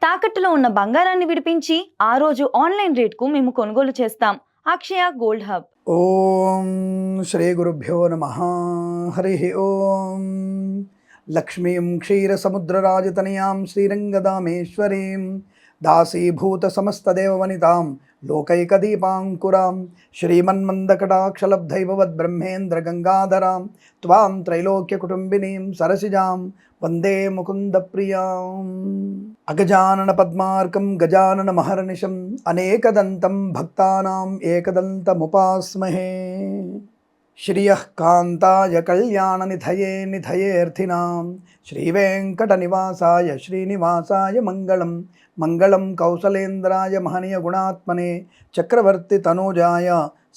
తాకట్టులో ఉన్న బంగారాన్ని విడిపించి ఆ రోజు ఆన్లైన్ రేట్‌కు మేము కొనుగోలు చేస్తాం. అక్షయ గోల్డ్ హబ్. ఓం శ్రీ గురుభ్యో నమః. హరి ఓం. లక్ష్మీం క్షీరసముద్రరాజతనయాం శ్రీరంగదామేశ్వరీం దాసీభూత సమస్తదేవవనితాం లోకైకదీపాంకురాం శ్రీమన్మందకటాక్షలబ్ధైవవద్బ్రహ్మేంద్రగంగాధరాం త్వాం త్రైలోక్యకుటుంబినీం సరసిజాం వందే ముకుందప్రియాం. అగజానన పద్మార్కం గజానన మహర్నిశం అనేకదంతం భక్తానాం ఏకదంతముపాస్మహే. శ్రియః కాంతాయ కళ్యాణ నిధయే నిధయేర్థినాం శ్రీవేంకటనివాసాయ శ్రీనివాసాయ మంగళం. మంగళం కౌసలేంద్రాయ మహనీయ గుణాత్మనే చక్రవర్తి తనూజాయ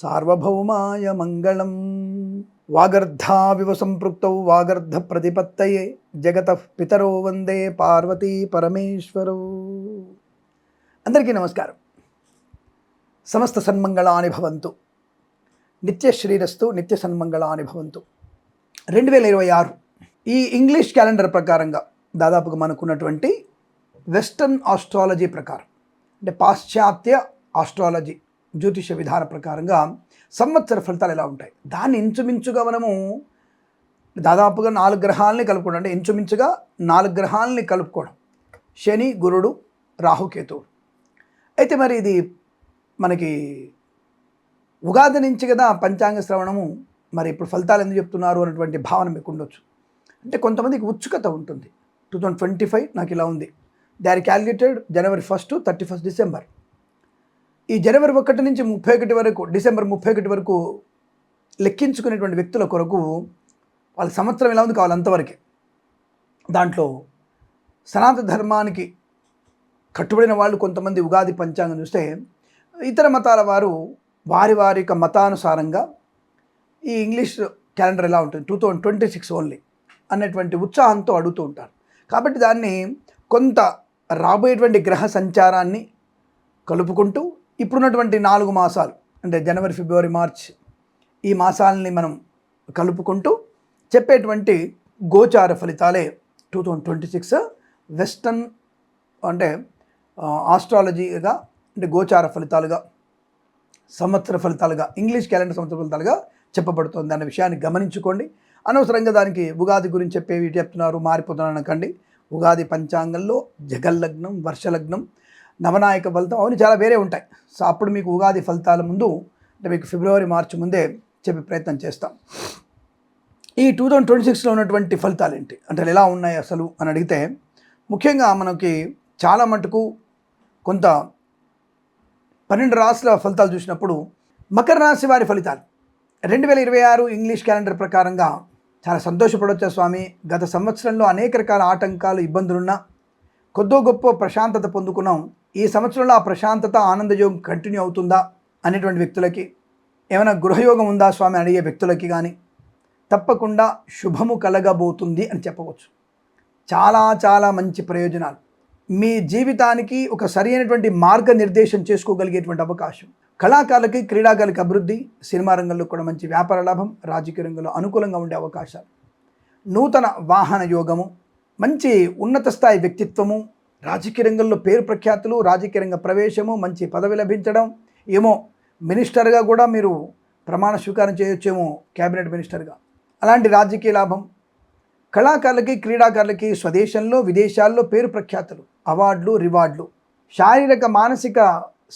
సార్వభౌమాయ మంగళం. వాగర్ధావివ సంపృక్తౌ వాగర్ధ ప్రతిపత్తయే జగతః పితరో వందే పార్వతీ పరమేశ్వరౌ. అందరికీ నమస్కారం. సమస్త సన్మంగళాని భవంతు. నిత్య శ్రీరస్తు నిత్య సన్మంగళాని భవంతు. 2026 ఈ ఇంగ్లీష్ క్యాలెండర్ ప్రకారంగా దాదాపుగా మనకున్నటువంటి వెస్టర్న్ ఆస్ట్రాలజీ ప్రకారం, అంటే పాశ్చాత్య ఆస్ట్రాలజీ జ్యోతిష విధాన ప్రకారంగా సంవత్సర ఫలితాలు ఎలా ఉంటాయి, దాన్ని ఇంచుమించుగా మనము దాదాపుగా 4 గ్రహాలని కలుపుకోవడం, అంటే ఇంచుమించుగా 4 గ్రహాలని కలుపుకోవడం, శని, గురుడు, రాహుకేతువు. అయితే మరి ఇది మనకి ఉగాది నుంచి కదా పంచాంగ శ్రవణము, మరి ఇప్పుడు ఫలితాలు ఎందుకు చెప్తున్నారు అనేటువంటి భావన మీకు ఉండొచ్చు. అంటే కొంతమందికి ఉత్సుకత ఉంటుంది. 2025 నాకు ఇలా ఉంది, they are calculated January 1 to 31 December. ఈ జనవరి 1 నుంచి 31 వరకు, డిసెంబర్ 31 వరకు లెక్కించుకునేటువంటి వ్యక్తుల కొరకు వాళ్ళ సంవత్సరం ఎలా ఉంది కావాలి అంతవరకే. దాంట్లో సనాతన ధర్మానికి కట్టుబడిన వాళ్ళు కొంతమంది ఉగాది పంచాంగం చూస్తే, ఇతర మతాల వారు వారి వారి యొక్క మతానుసారంగా ఈ ఇంగ్లీష్ క్యాలెండర్ ఎలా ఉంటుంది 2026 ఓన్లీ అనేటువంటి ఉత్సాహంతో అడుగుతూ ఉంటారు. కాబట్టి దాన్ని కొంత రాబోయేటువంటి గ్రహ సంచారాన్ని కలుపుకుంటూ ఇప్పుడున్నటువంటి 4 మాసాలు, అంటే జనవరి, ఫిబ్రవరి, మార్చ్, ఈ మాసాలని మనం కలుపుకుంటూ చెప్పేటువంటి గోచార ఫలితాలే 2026 వెస్టర్న్, అంటే ఆస్ట్రాలజీగా, అంటే గోచార ఫలితాలుగా, సంవత్సర ఫలితాలుగా, ఇంగ్లీష్ క్యాలెండర్ సంవత్సర ఫలితాలుగా చెప్పబడుతుంది అన్న విషయాన్ని గమనించుకోండి. అనవసరంగా దానికి ఉగాది గురించి చెప్పేవి చెప్తున్నారు మారిపోతున్నారు అనకండి. ఉగాది పంచాంగంలో జగల్లగ్నం, వర్షలగ్నం, నవనాయక ఫలితం అవన్నీ చాలా వేరే ఉంటాయి. సో అప్పుడు మీకు ఉగాది ఫలితాల ముందు, అంటే మీకు ఫిబ్రవరి, మార్చి ముందే చెప్పే ప్రయత్నం చేస్తాం. ఈ 2026లో ఉన్నటువంటి ఫలితాలు ఏంటి, అంటే ఎలా ఉన్నాయి అసలు అని అడిగితే, ముఖ్యంగా మనకి చాలా మటుకు కొంత 12 రాశుల ఫలితాలు చూసినప్పుడు మకర రాశి వారి ఫలితాలు 2026 ఇంగ్లీష్ క్యాలెండర్ ప్రకారంగా చాలా సంతోషపడవచ్చు. స్వామి, గత సంవత్సరంలో అనేక రకాల ఆటంకాలు, ఇబ్బందులున్నా కొద్దో గొప్ప ప్రశాంతత పొందుకున్నాం. ఈ సంవత్సరంలో ఆ ప్రశాంతత, ఆనందయోగం కంటిన్యూ అవుతుందా అనేటువంటి వ్యక్తులకి, ఏమైనా గృహయోగం ఉందా స్వామి అడిగే వ్యక్తులకి కానీ తప్పకుండా శుభము కలగబోతుంది అని చెప్పవచ్చు. చాలా చాలా మంచి ప్రయోజనాలు, మీ జీవితానికి ఒక సరైనటువంటి మార్గనిర్దేశం చేసుకోగలిగేటువంటి అవకాశం, కళాకారులకి, క్రీడాకారులకి అభివృద్ధి, సినిమా రంగంలో కూడా మంచి వ్యాపార లాభం, రాజకీయ రంగంలో అనుకూలంగా ఉండే అవకాశాలు, నూతన వాహన యోగము, మంచి ఉన్నత స్థాయి వ్యక్తిత్వము, రాజకీయ రంగంలో పేరు ప్రఖ్యాతులు, రాజకీయ రంగ ప్రవేశము, మంచి పదవి లభించడం, ఏమో మినిస్టర్గా కూడా మీరు ప్రమాణ స్వీకారం చేయొచ్చేమో, క్యాబినెట్ మినిస్టర్గా, అలాంటి రాజకీయ లాభం, కళాకారులకి, క్రీడాకారులకి స్వదేశంలో, విదేశాల్లో పేరు ప్రఖ్యాతులు, అవార్డులు, రివార్డులు, శారీరక మానసిక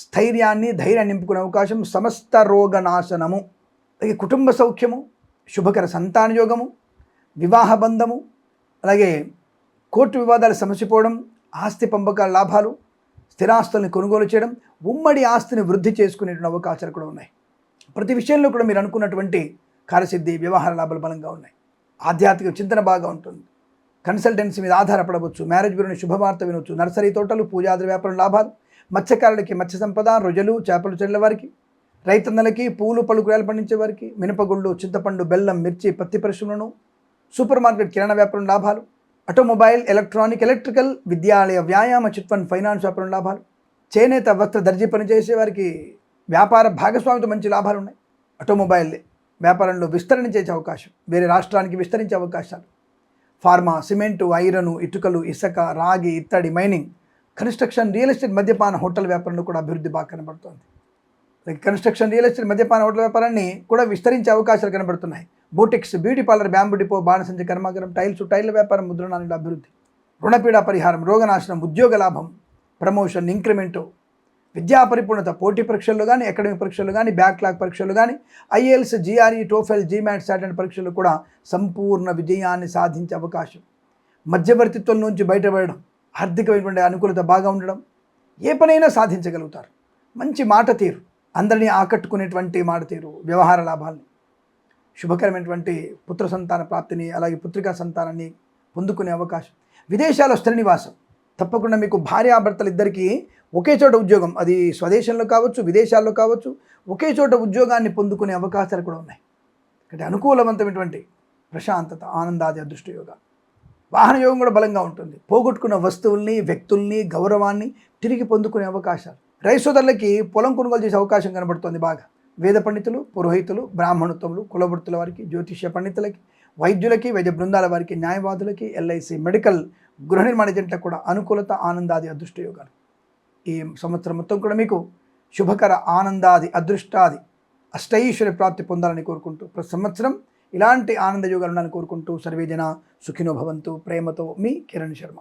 స్థైర్యాన్ని, ధైర్యాన్ని నింపుకునే అవకాశం, సమస్త రోగ నాశనము, అలాగే కుటుంబ సౌఖ్యము, శుభకర సంతాన యోగము, వివాహ బంధము, అలాగే కోర్టు వివాదాలు సమసిపోవడం, ఆస్తి పంపకాల లాభాలు, స్థిరాస్తుల్ని కొనుగోలు చేయడం, ఉమ్మడి ఆస్తిని వృద్ధి చేసుకునేటువంటి అవకాశాలు కూడా ఉన్నాయి. ప్రతి విషయంలో కూడా మీరు అనుకున్నటువంటి కార్యసిద్ధి, వ్యవహార లాభాలు బలంగా ఉన్నాయి. ఆధ్యాత్మిక చింతన బాగా ఉంటుంది. కన్సల్టెన్సీ మీద ఆధారపడవచ్చు. మ్యారేజ్ బ్యూరోని శుభవార్త వినవచ్చు. నర్సరీ తోటలు, పూజాద్ర వ్యాపారం లాభాలు, మత్స్యకారులకి మత్స్య సంపద, రొయ్యలు, చేపలు చెల్లె వారికి, రైతన్నలకి, పూలు పళ్ళు కూరగాయలు పండించే వారికి, మినపగుళ్ళు, చింతపండు, బెల్లం, మిర్చి, పత్తి పరిశ్రమలను, సూపర్ మార్కెట్, కిరాణా వ్యాపారం లాభాలు, ఆటోమొబైల్, ఎలక్ట్రానిక్, ఎలక్ట్రికల్, విద్యాలయ, వ్యాయామ, చిట్ ఫండ్, ఫైనాన్స్ వ్యాపారం లాభాలు, చేనేత, వస్త్ర, దర్జీ పనిచేసే వారికి వ్యాపార భాగస్వామితో మంచి లాభాలు ఉన్నాయి. ఆటోమొబైల్ వ్యాపారంలో విస్తరణ చేసే అవకాశం, వేరే రాష్ట్రానికి విస్తరించే అవకాశాలు, ఫార్మా, సిమెంటు, ఐరను, ఇటుకలు, ఇసుక, రాగి, ఇత్తడి, మైనింగ్, కన్స్ట్రక్షన్, రియల్ ఎస్టేట్, మద్యపాన, హోటల్ వ్యాపారంలో కూడా అభివృద్ధి బాగా కనబడుతోంది. కన్స్ట్రక్షన్, రియల్ ఎస్టేట్, మద్యపాన, హోటల్ వ్యాపారాన్ని కూడా విస్తరించే అవకాశాలు కనబడుతున్నాయి. Boutiques, beauty parlour, bamboo depot, బాణసంచ కర్మాగారం, టైర్ల వ్యాపారం, ముద్రణాల అభివృద్ధి, రుణపీడ పరిహారం, రోగనాశనం, ఉద్యోగ లాభం, ప్రమోషన్, ఇంక్రిమెంటు, విద్యా పరిపూర్ణత, పోటీ పరీక్షల్లో కానీ, అకాడమిక్ పరీక్షల్లో కానీ, బ్యాక్లాగ్ పరీక్షలు కానీ, IELTS, GRE, TOEFL, GMAT, Saturn పరీక్షలు కూడా సంపూర్ణ విజయాన్ని సాధించే అవకాశం. మధ్యవర్తిత్వం నుంచి బయటపడడం, ఆర్థికమైనటువంటి అనుకూలత బాగా ఉండడం, ఏ పనైనా సాధించగలుగుతారు. మంచి మాట తీరు, అందరినీ ఆకట్టుకునేటువంటి మాట తీరు, వ్యవహార లాభాలని, శుభకరమైనటువంటి పుత్ర సంతాన ప్రాప్తిని, అలాగే పుత్రికా సంతానాన్ని పొందుకునే అవకాశం. విదేశాల్లో స్థిర నివాసం, తప్పకుండా మీకు భార్యాభర్తలు ఇద్దరికీ ఒకే చోట ఉద్యోగం, అది స్వదేశంలో కావచ్చు, విదేశాల్లో కావచ్చు, ఒకే చోట ఉద్యోగాన్ని పొందుకునే అవకాశాలు కూడా ఉన్నాయి. అంటే అనుకూలవంతమైనటువంటి ప్రశాంతత, ఆనందాది అదృష్ట యోగాలు. వాహన యోగం కూడా బలంగా ఉంటుంది. పోగొట్టుకున్న వస్తువుల్ని, వ్యక్తుల్ని, గౌరవాన్ని తిరిగి పొందుకునే అవకాశాలు. రైతు సోదరులకి పొలం కొనుగోలు చేసే అవకాశం కనబడుతుంది బాగా. వేద పండితులు, పురోహితులు, బ్రాహ్మణోత్తములు, కులవృత్తుల వారికి, జ్యోతిష్య పండితులకి, వైద్యులకి, వైద్య బృందాల వారికి, న్యాయవాదులకి, ఎల్ఐసి, మెడికల్, గృహ నిర్మాణ ఏజెంట్లకు కూడా అనుకూలత, ఆనందాది అదృష్ట యోగాలు. ఈ సంవత్సరం మొత్తం కూడా మీకు శుభకర, ఆనందాది, అదృష్టాది, అష్టైశ్వర్య ప్రాప్తి పొందాలని కోరుకుంటూ, ప్రతి సంవత్సరం ఇలాంటి ఆనంద యోగాలు ఉండాలని కోరుకుంటూ, సర్వేజన సుఖినో భవంతు. ప్రేమతో మీ కిరణ్ శర్మ.